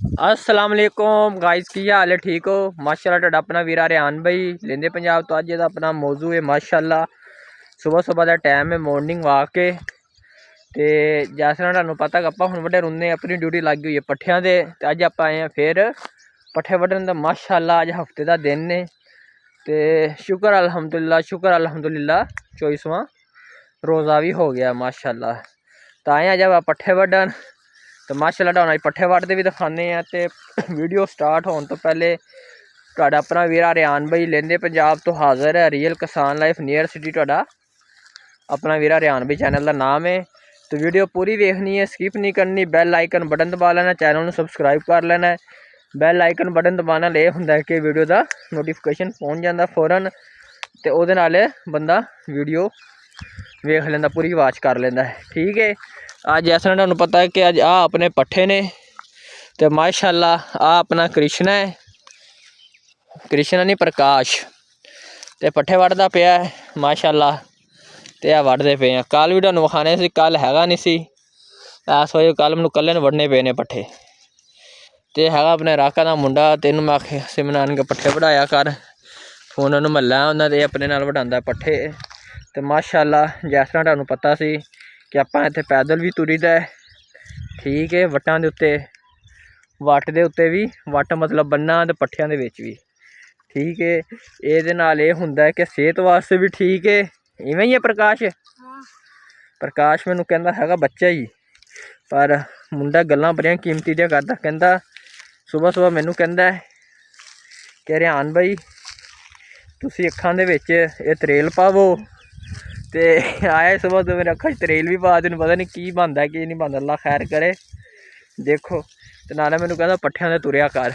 अस्सलाम वालेकुम गाइस, की हाल है? ठीक हो? माशाल्लाह तुहाडा अपना वीर रियान भाई लेंदे पंजाब तो। अज दा अपना मौजू है माशाल्लाह सुबह सुबह का टाइम है, मॉर्निंग वॉक है। तो जैसा तुहानू पता कि आपां हुण वड्डे रुंदे अपनी ड्यूटी लगी हुई है पट्ठियां दे। ते अज आपां आए हैं फिर पट्ठे वड्डन दा। माशाल्लाह अज हफ्ते का दिन ने ते शुक्र अल्हम्दुलिल्लाह 24वां रोज़ा भी हो गया माशाल्लाह। तो आए हैं जब पट्ठे वड्डन तो माशाल्लाह तुहानू पट्ठे वड्डदे भी दिखाने हैं। तो वीडियो स्टार्ट होने तो पहले तुहाडा अपना वीर रियान भाई लेंदे पंजाब तो हाज़र है। रियल किसान लाइफ नियर सिटी तुहाडा अपना वीर रियान भाई चैनल का नाम है। तो वीडियो पूरी देखनी है, स्किप नहीं करनी। बैल आइकन बटन दबा लेना, चैनल को सबसक्राइब कर लेना है। बैल आइकन बटन दबाने नाल यह हुंदा है कि वीडियो का नोटिफिकेशन पहुँच जाता फौरन, तो उहदे नाल बंदा वीडियो वेख लेंदा, पूरी वाच कर लेंदा है। ठीक है, अज जैसा तुहानू पता है कि अज आ अपने पट्ठे ने तो माशाल्लाह आ अपना कृष्णा है, कृष्णा नहीं प्रकाश, तो पट्ठे वड्डदा पिया है माशाल्लाह। तो यह वड्डदे पे हैं। कल भी तुहानू विखाने सी, कल हैगा नहीं सी इस वजह कल मैनू कल्ले वड्डने पे ने पट्ठे। तो हैगा अपने राका का मुंडा, तेनू मैं आखे सिमनान के पट्ठे वढ़ाया कर, फोन उन्होंने महला उन्होंने अपने नाल वढ़ांदा पट्ठे। तो माशाल्लाह जैसा तुहानू पता सी कि आपां इत्थे पैदल भी तुरी दा है। ठीक है, वट्टां दे उत्ते वट दे उत्ते भी, वट मतलब बन्ना ते पट्ठियां दे विच भी। ठीक है, ये नाल ये हुंदा है कि सेहत वास्ते भी ठीक है। इवें ही है प्रकाश? प्रकाश मैनू कहंदा हैगा बच्चा ही, पर मुंडा गल्लां बड़ियां कीमती दियां करदा। कहंदा सुबह सुबह मैनू कहंदा है कि रियान भाई तुसी अखां दे विच ये तरेल पावो। तो आया सुबह तो मेरे अखा तरेल भी पा, तेन पता नहीं की बनता की नहीं बनता, अल्लाह खैर करे। देखो तो नाले मैनू कहंदा पट्ठियां ते तुरया कर,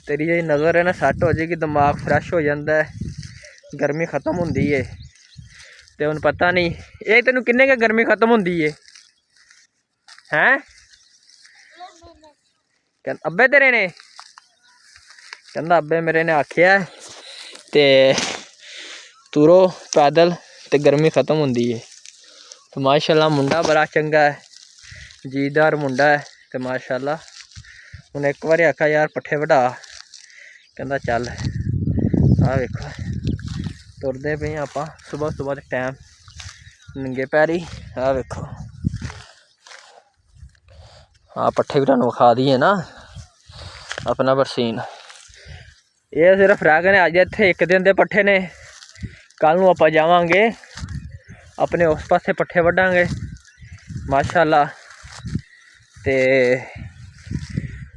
तेरी जी नज़र है ना सैट हो जाएगी, दिमाग फ्रैश हो जाता है, गर्मी खत्म होंदी है। तो हुण पता नहीं ये तेनू किन्ने के गर्मी खत्म होंदी है हैं? अब्बे तेरे ने कहंदा अब्बे मेरे ने आखिया ते तुरो पैदल तो गर्मी खत्म होंदी है। तो माशाल्लाह मुंडा बड़ा चंगा है, जीदार मुंडा है। तो माशाल्लाह हुण एक बार आखा यार पट्ठे वढ़ा, कहंदा चल। आ वेखो तुरदे पे आपां सुबह सुबह के टाइम नंगे पैरी। आ वेखो आ पट्ठे भी तुहानू विखा दिए ना अपना बरसीन। ये सिर्फ रह गए अज इत्थे एक दिन के पट्ठे ने, कल नूं आपां जावांगे अपने उस पासे पट्ठे वड्डांगे माशाल्लाह। ते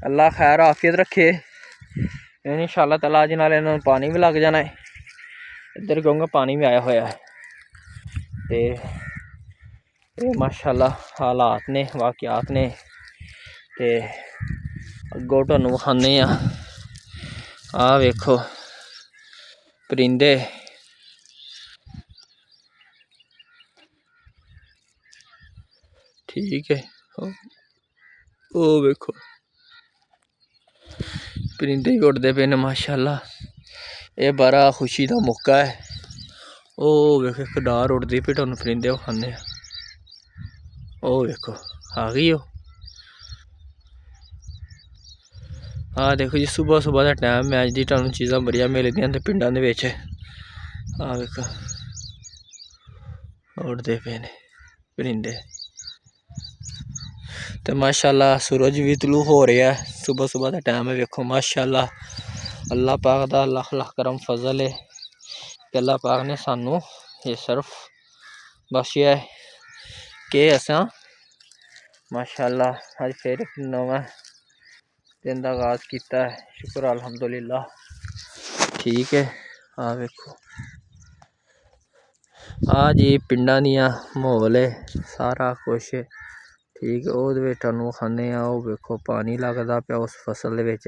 अल्लाह खैर आफियत रखे इंशाअल्लाह तआला। अज नाल इन्हां नूं पानी भी लग जाना है, इधर क्योंकि पानी भी आया होया है। तो माशाल्लाह हालात ने, वाकयात ने। तो अगों तुहानू विखाने आ वेखो परिंदे। ठीक है, ओ वेखो परिंदे ही उड़ते पे ने माशाल्लाह। ये बड़ा खुशी का मौका है। ओ वेखो एक डार उड़ती पे, तुहानू परिंदे विखाने। ओ वेखो आ गई हो। हाँ देखो जी सुबह सुबह का टाइम है, अज दी तुहानू चीज़ां बड़ियां मिलदियां ते पिंडां दे विच। आ वेखो उड़ते पे ने परिंदे। तो माशाल्लाह सूरज भी तलू हो रहा है, सुबह सुबह का टाइम है। वेखो माशाल्लाह अल्लाह पाक दा लख लख करम फजल है कि अल्लाह पाक ने सानू ये सिर्फ बख्शिया है कि असां माशाल्लाह अज फिर नवा दिन का आगाज़ किया है। शुक्र अल्हम्दुलिल्लाह। ठीक है, आ वेखो आ जी पिंडां दियां माहौल है सारा कुछ। ठीक है, वो तुहानू विखाने वो वेखो पानी लगदा पिया उस फसल दे विच,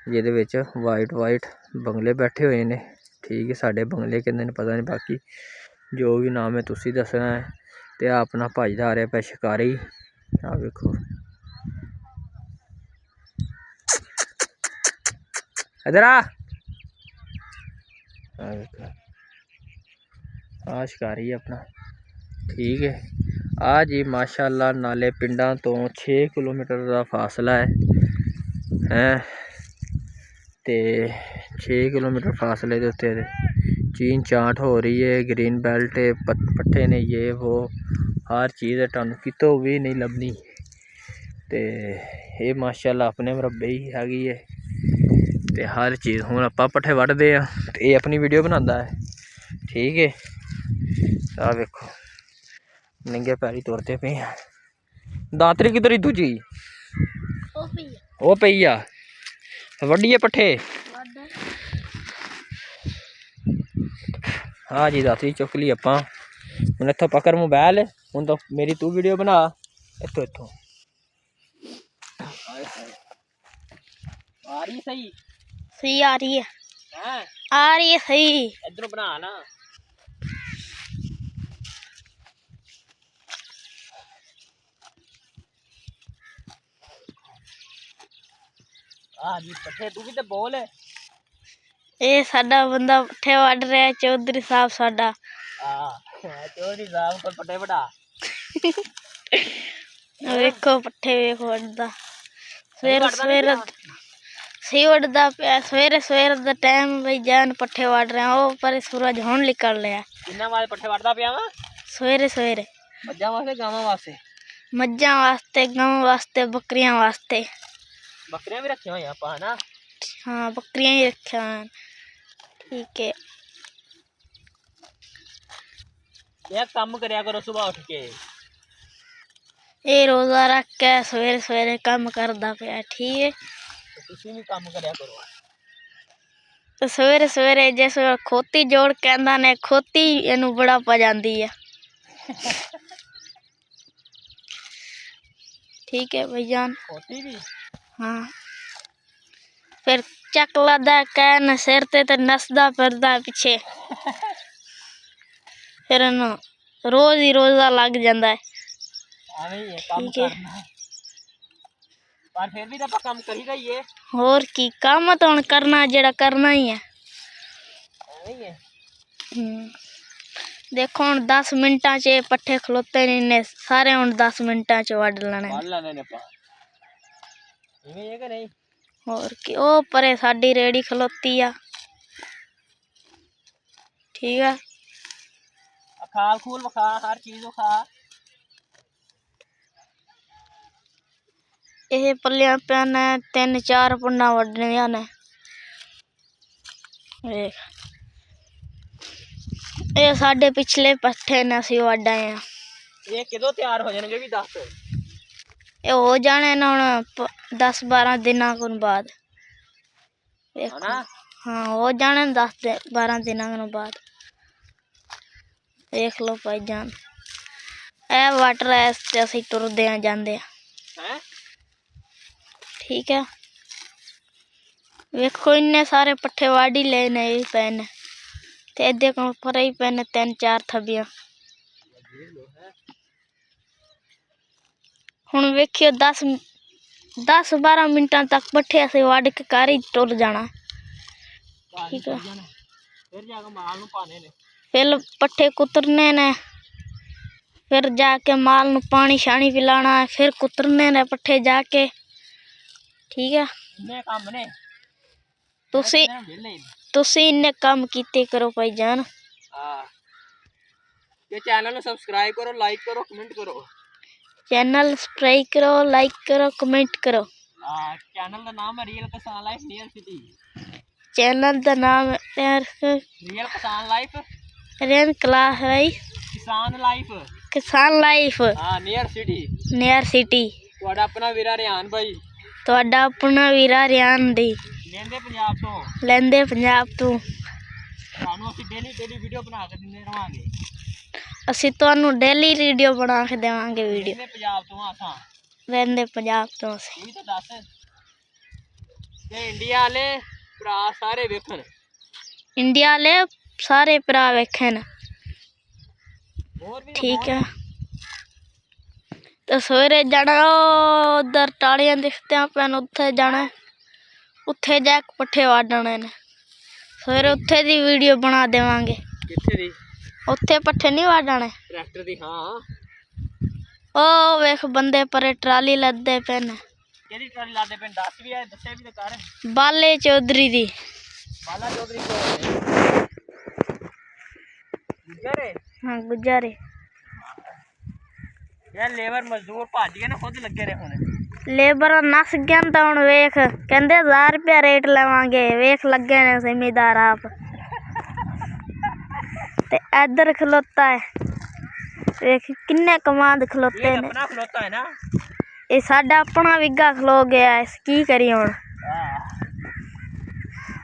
जिहदे विच वाइट वाइट बंगले बैठे हुए ने। ठीक है, साडे बंगले कहंदे ने पता नहीं, बाकी जो भी नाम है तुसी दसना है। तो अपना भाईदार है पे शिकारी। आ वेखो इधर आ शिकारी अपना। ठीक है, आ जी माशाल्लाह नाले पिंडां तो 6 किलोमीटर का फासला है। है ते 6 किलोमीटर फासले के उत्ते चीन चाट हो रही है। ग्रीन बेल्ट पट्ठे ने ये वो हर चीज़ तुहानू कितों भी नहीं लभनी। ते ये माशाअल्लाह अपने मरबे ही हैगी है ते हर चीज़ हुण आपां पट्ठे वड्डदे आ ते ये अपनी वीडियो बनांदा है। ठीक है आ वेखो नंगे पैरी तुरते पे हैं। दातरी किधर ही दूजी वो पई आ वड्डिए पट्ठे। हाँ जी दातरी चुक ली आपां हुण इत्थों पकड़ मोबाइल हुण तो मेरी तू वीडियो बना इत्थों इत्थों आ रही सही सही आ रही है आ रही है सही इधरों बना ना। हाँ जी पट्ठे तू भी तो बोल ये साडा बंदा पट्ठे वड रहा है चौधरी साहब साडा। चौधरी साहब को पट्ठे वडा वेखो पट्ठे वेख वड्डदा सवेरे सवेरे सही वड्डदा पिया सवेरे सवेरे दा टाइम भाई जान पट्ठे वड रहे हैं। ओ पर सूरज हुण निकल रहा है। किन्ना वाले पट्ठे वडदा पिया वा सवेरे सवेरे मज्जां वास्ते गावां वास्ते मज्जां वास्ते गावां वास्ते बकरियां वास्ते। बकरियां भी रखी हुई आपां ना। हाँ बकरियां ही रखिया ठीक है। यह काम करया करो सुबह उठ के ये रोजा रख के सवेरे सवेरे काम करदा पिया ठीक है। तुसीं भी काम करया करो तो सवेरे सवेरे जिस वेले खोती जोड़ के आंदा ने खोती इनू बड़ा पा जांदी है। ठीक है भाईजान खोती भी हाँ फिर चक लादा कैन सिर ते नसदा फिरदा पिछे फिर इनू रोज ही रोजा लग जांदा है। ठीक है पर फिर भी तो काम कर ही रही है। और की काम तो हुण करना जेड़ा करना ही है। देखो हुण 10 मिनटां च पट्ठे खलोते ने सारे हुण 10 मिनटां च वड लेने और की ओ परे साडी रेड़ी खलोती आ ठीक है। खाल खूल वखा हर चीज वखा ये पलिया पे ने 3-4 पुन्ना वडने ने देख ये साडे पिछले पट्ठे ने असीं वड आए हैं। ये किदों तैयार हो जाणगे भी दस ये हो जाने ना हुण 10-12 दिनां कोन बाद देखो हाँ हो जाने 10-12 दिनां बाद देख लो भाईजान ए वाटर ऐसे असीं टुरदे आ जांदे हैं ठीक है। वेखो इन्ने सारे पट्ठे वाड़ी लेने ही पैने ते एदे को पर ही पैने 3-4 थबियां हुण वेखियो 10-12 मिनटां तक पट्ठे असीं वाड़ के कार ही टुर जाना ठीक है। फिर जाके माल नूं पाने ने फिर पट्ठे कुतरने ने फिर जाके माल नूं पानी शानी पिलाना है फिर कुतरने ने पट्ठे जाके ठीक है। इन्ने काम ने तुसी इन्ने काम कीते करो भाईजान। हां ये चैनल नूं सब्सक्राइब करो लाइक करो कमेंट करो चैनल सब्सक्राइब करो लाइक करो कमेंट करो। हां चैनल दा नाम है रियल किसान लाइफ नियर सिटी। चैनल दा नाम है रियल किसान लाइफ रियल क्लास भाई किसान लाइफ हां नियर सिटी ਤੁਹਾਡਾ अपना वीरा रियान भाई ਤੁਹਾਡਾ अपना वीरा रियान दी लेंदे पंजाब तो ਤੁਹਾਨੂੰ ਅਸੀਂ ਡੇਲੀ ਵੀਡੀਓ ਬਣਾ ਕੇ ਦਿੰਦੇ ਰਹਾਂਗੇ। ਅਸੀਂ ਤੁਹਾਨੂੰ ਡੇਲੀ ਵੀਡੀਓ ਬਣਾ ਕੇ ਦੇਵਾਂਗੇ ਵੀਡੀਓ ਲੈਂਦੇ ਪੰਜਾਬ ਤੋਂ ਆਸਾਂ ਲੈਂਦੇ ਪੰਜਾਬ ਤੋਂ ਅਸੀਂ ਇਹ ਤਾਂ ਦੱਸ ਤੇ ਇੰਡੀਆ ਵਾਲੇ ਭਰਾ ਸਾਰੇ ਵੇਖਣ ਇੰਡੀਆ ਵਾਲੇ ਸਾਰੇ ਭਰਾ ਵੇਖਣ ਠੀਕ ਹੈ। तो सवेरे जाना उधर टालियां दिखते पैन उत्थे जाना उत्थे जाके पट्ठे वाडने ने सवेरे उत्थे दी वीडियो बना देवांगे। उत्थे पट्ठे नहीं वाडने ट्रैक्टर दी हां ओ वेख बंदे परे ट्राली लदे पेन ਕਿਹੜੀ ਟਰਾਲੀ ਲਾਦੇ ਪਿੰਡ ਦੱਸ ਵੀ ਆ ਦੱਸੇ ਵੀ ਤੇ ਕਰ ਬਾਲੇ ਚੌਧਰੀ ਦੀ ਬਾਲਾ ਚੌਧਰੀ ਕੋਲ ਗੁਜਰੇ ਹਾਂ ਗੁਜਾਰੇ ਯਾਰ ਲੇਬਰ ਮਜ਼ਦੂਰ ਭੱਜ ਗਏ ਨਾ ਖੁਦ ਲੱਗੇ ਰਹੇ ਹੁਣ ਲੇਬਰ ਨਸ ਗਿਆ ਤਾਂ ਹੁਣ ਵੇਖ ਕਹਿੰਦੇ 1000 ਰੁਪਇਆ ਰੇਟ ਲਵਾਂਗੇ ਵੇਖ ਲੱਗੇ ਨੇ ਜ਼ਿਮੀਦਾਰ ਆਪ ਤੇ ਇੱਧਰ ਖਲੋਤਾ ਹੈ ਵੇਖ ਕਿੰਨੇ ਕਮਾਂਦ ਖਲੋਤੇ ਇਹ ਨੇ ਆਪਣਾ ਖਲੋਤਾ ਹੈ ਨਾ ਇਹ ਸਾਡਾ ਆਪਣਾ ਵਿਗਾ ਖਲੋ ਗਿਆ ਹੈ ਕੀ ਕਰੀ ਹੁਣ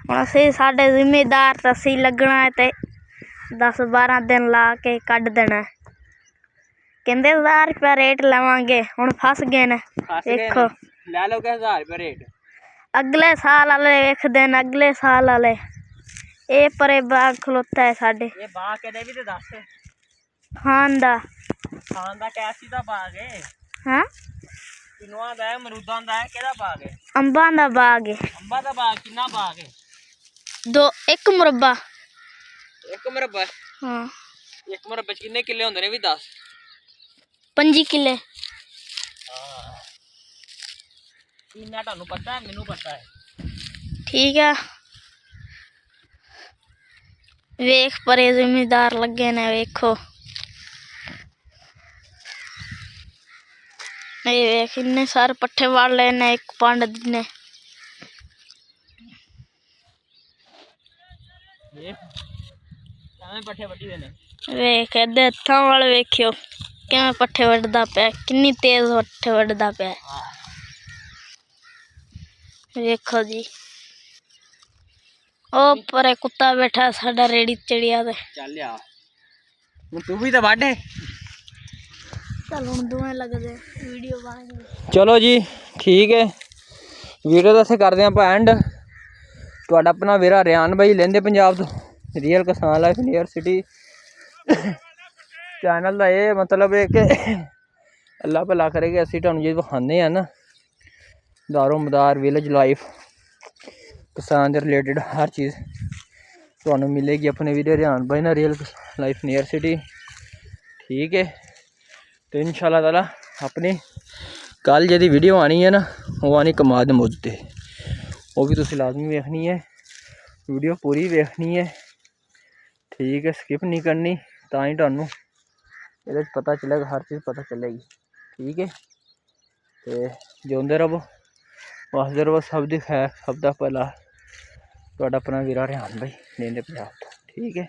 ਹੁਣ ਅਸੀਂ ਸਾਡੇ ਜ਼ਿਮੀਦਾਰ ਤਾਂ ਅਸੀਂ ਲੱਗਣਾ ਹੈ ਤੇ 10-12 ਦਿਨ ਲਾ ਕੇ ਕੱਢ ਦੇਣਾ ਕਹਿੰਦੇ 1000 ਰੁਪਇਆ ਰੇਟ ਲਵਾਂਗੇ ਹੁਣ ਫਸ ਗਏ ਨੇ ਵੇਖੋ ਲੈ ਲਓ ਕਿ 1000 ਰੁਪਏ ਰੇਟ ਅਗਲੇ ਸਾਲ ਵਾਲੇ ਵੇਖਦੇ ਨੇ ਅਗਲੇ ਸਾਲ ਵਾਲੇ ਇਹ ਪਰੇ ਬਾਗ ਖਲੋਤਾ ਹੈ ਸਾਡੇ ਇਹ ਬਾਗ ਕਿਹਦੇ ਵੀ ਤੇ ਦੱਸ ਖਾਨ ਦਾ ਖਾਨ ਦਾ ਕੈਸੀ ਦਾ ਬਾਗ ਹੈ ਹਾਂ ਕਿਨੂਆਂ ਦਾ ਹੈ ਅਮਰੂਦਾਂ ਦਾ ਹੈ ਕਿਹਦਾ ਬਾਗ ਹੈ ਅੰਬਾਂ ਦਾ ਬਾਗ ਹੈ ਅੰਬਾਂ ਦਾ ਬਾਗ ਕਿੰਨਾ ਬਾਗ ਹੈ 1 ਮੁਰੱਬਾ ਇੱਕ ਮੁਰੱਬਾ ਹਾਂ ਇੱਕ ਮੁਰੱਬੇ ਚ ਕਿੰਨੇ ਕਿੱਲੇ ਹੁੰਦੇ ਨੇ ਵੀ ਦੱਸ 5 ਕਿੱਲੇ ਇੰਨਾ ਤੁਹਾਨੂੰ ਪਤਾ ਹੈ ਮੈਨੂੰ ਪਤਾ ਹੈ ਠੀਕ ਆ ਵੇਖ ਪਰੇ ਜ਼ਿਮੀਦਾਰ ਲੱਗੇ ਨੇ ਵੇਖੋ ਇਹ ਵੇਖ ਇੰਨੇ ਸਾਰੇ ਪੱਠੇ ਵੜ ਲਏ ਨੇ ਇੱਕ ਪੰਡ ਨੇ ਕਿਵੇਂ ਪੱਠੇ ਵੱਢੀ ਦੇ ਨੇ ਵੇਖ ਇਹਦੇ ਹੱਥਾਂ ਵੱਲ ਵੇਖਿਓ ਕਿਵੇਂ ਪੱਠੇ ਵੱਢਦਾ ਪਿਆ ਕਿੰਨੀ ਤੇਜ਼ ਪੱਠੇ ਵੱਢਦਾ ਪਿਆ ਵੇਖੋ ਜੀ ਉਹ ਪਰੇ ਕੁੱਤਾ ਬੈਠਾ ਸਾਡਾ ਰੇੜੀ ਚੜਿਆ ਤੇ ਚੱਲ ਆ ਹੁਣ ਤੂੰ ਵੀ ਤਾਂ ਵਾਢੇ ਚੱਲ ਹੁਣ ਦੋਵੇਂ ਲੱਗਦੇ ਵੀਡੀਓ ਬਣ ਚਲੋ ਜੀ ਠੀਕ ਹੈ ਵੀਡੀਓ ਦਾ ਅਸੀਂ ਕਰਦੇ ਆਪਾਂ ਐਂਡ ਤੁਹਾਡਾ ਆਪਣਾ ਵੀਰਾ ਰਿਆਨ ਬਾਈ ਲੈਂਦੇ ਪੰਜਾਬ ਤੋਂ ਰੀਅਲ ਕਿਸਾਨ ਲਾਈਫ ਨੀਅਰ ਸਿਟੀ ਚੈਨਲ ਦਾ ਇਹ ਮਤਲਬ ਹੈ ਕਿ ਅੱਲਾ ਭਲਾ ਕਰੇਗਾ ਅਸੀਂ ਤੁਹਾਨੂੰ ਜੇ ਵਿਖਾਉਂਦੇ ਆ ਨਾ ਦਾਰੋ ਮਦਾਰ ਵਿਲੇਜ ਲਾਈਫ ਕਿਸਾਨ ਦੇ ਰਿਲੇਟਡ ਹਰ ਚੀਜ਼ ਤੁਹਾਨੂੰ ਮਿਲੇਗੀ ਆਪਣੇ ਵੀਰੇ ਰਿਆਨ ਬਾਈ ਨਾਲ ਰੀਅਲ ਲਾਈਫ ਨੀਅਰ ਸਿਟੀ ਠੀਕ ਹੈ ਤੇ ਇਨਸ਼ਾਅੱਲਾ ਤਾਲਾ ਆਪਣੀ ਕੱਲ ਜਿਹਦੀ ਵੀਡੀਓ ਆਣੀ ਹੈ ਨਾ ਉਹ ਆਣੀ ਕਮਾਦ ਮੌਜੂਦ ਤੇ ਉਹ ਵੀ ਤੁਸੀਂ ਲਾਜ਼ਮੀ ਵੇਖਣੀ ਹੈ ਵੀਡੀਓ ਪੂਰੀ ਵੇਖਣੀ ਹੈ ਠੀਕ ਹੈ ਸਕਿਪ ਨਹੀਂ ਕਰਨੀ ਤਾਂ ਹੀ ਤੁਹਾਨੂੰ ਇਹਦੇ 'ਚ ਪਤਾ ਚੱਲੇਗਾ ਹਰ ਚੀਜ਼ ਪਤਾ ਚੱਲੇਗੀ ਠੀਕ ਹੈ ਤੇ ਜਿਉਂਦੇ ਰਹੋ ਵਸਦੇ ਰਹੋ ਸਭ ਦੀ ਖੈਰ ਸਭ ਦਾ ਭਲਾ ਤੁਹਾਡਾ ਆਪਣਾ ਵੀਰਾ ਰਿਆਨ ਬਾਈ ਲੈਂਦੇ ਪੰਜਾਬ ਤੋਂ ਠੀਕ ਹੈ।